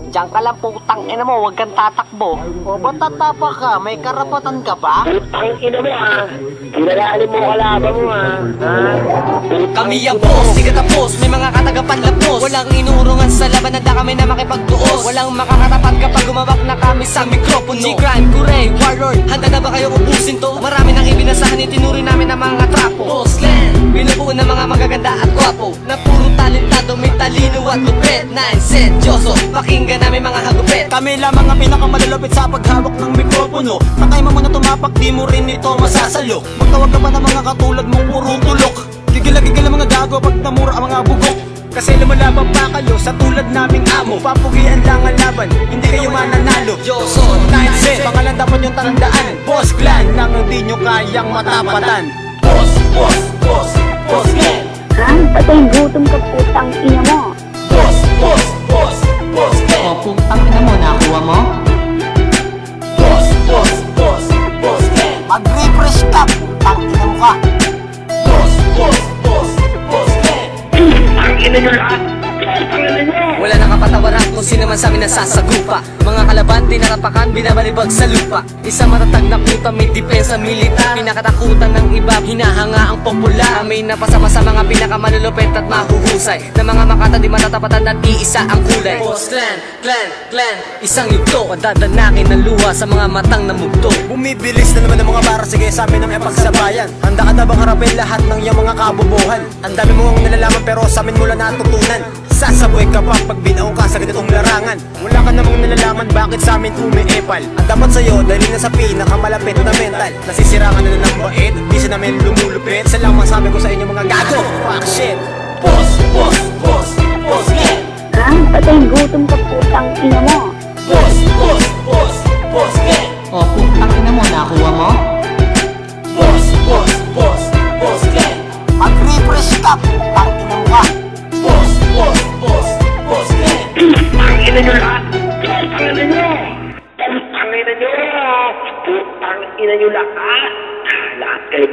Diyan ka lang putang ina mo, huwag kang tatakbo. O ba't tatapa ka? May karapatan ka ba? Putang ina mo Kinalalim mo kalaban mo Kami ang boss, di ka tapos, may mga katagapan lapos. Walang inurungan sa laban, handa kami na makipagtuos. Walang makakatapat kapag gumabak na kami sa mikropono. G-Crime, Kuray, Warlord, handa na ba kayo ubusin to? Marami nang ibinasahan, itinuloy namin ang mga trapo. Bossland, binubuo ng mga magaganda at gwapo, na puro talentado, may talino at lupet. 9-set, Diyoso, pakinggan namin mga hagupit. Kami lamang ang pinakamalulupit sa paghawak ng mikropono. Patay mo muna tumapak, di mo rin ito masasalo. Magtawag ka ba ng mga katulad mong puro tulok? Gigil-gigil ang mga gago pag namura ang mga bugok. Kasi lumalaban pa kayo sa tulad naming amo. Papugian lang ang laban, hindi kayo mananalo. Diyoso, 9-set, pangalan dapat yung tandaan. Boss Clan lang ang di nyo kayang matapatan. Boss, boss, boss, boss clan. Patay gutom ka putang ina mo. Boss, boss, boss, boss clan. O putang ina mo, nakuha mo? Boss, boss, boss, boss clan. Mag-refresh ka, putang ina mo ka. Boss, boss, boss, boss clan. Ang ina nyo lahat Ang ina nyo Wala nang kapatawaran kung sino man sa amin nasasagupa. Mga kalaban, tinarapakan, binabalibag sa lupa. Isang matatag na puta, may depensa militar. Pinakatakutan ng iba, hinahanga ang popular. May napasama sa mga pinakamalulupet at mahuhusay, na mga makata di matatapatan at iisa ang kulay. Boss Clan, Clan, Clan, isang yugto, padadanakin ng luha sa mga matang na mugto. Bumibilis na naman ang mga bara, sige sa amin ang epagsabayan. Handa ka na bang harapin lahat ng iyong mga kabubuhan? Ang dami mong nalalaman pero sa amin mo lang natutunan. Sasaboy ka pa pag binaong ka sa ganitong larangan. Wala ka namang nalalaman bakit sa amin umiepal. Ang dapat sa'yo dahil na sa pinakamalapit na mental. Nasisira ka na ng bait, di sa namin lumulupit. Isa lang masabi ko sa inyo mga gago, fuck shit. Boss, boss, boss, boss clan. Patay gutom ka putang ina mo. Boss, boss, boss, boss clan. O putang ina mo, nakuha mo? Boss, boss, boss, boss clan. Mag-refresh ka, putang ina mo ka. Boss, boss, boss, boss clan. Ang ina nyo lahat Ang ina nyo Putang ina nyo Putang ina nyo lahat Lahat kayo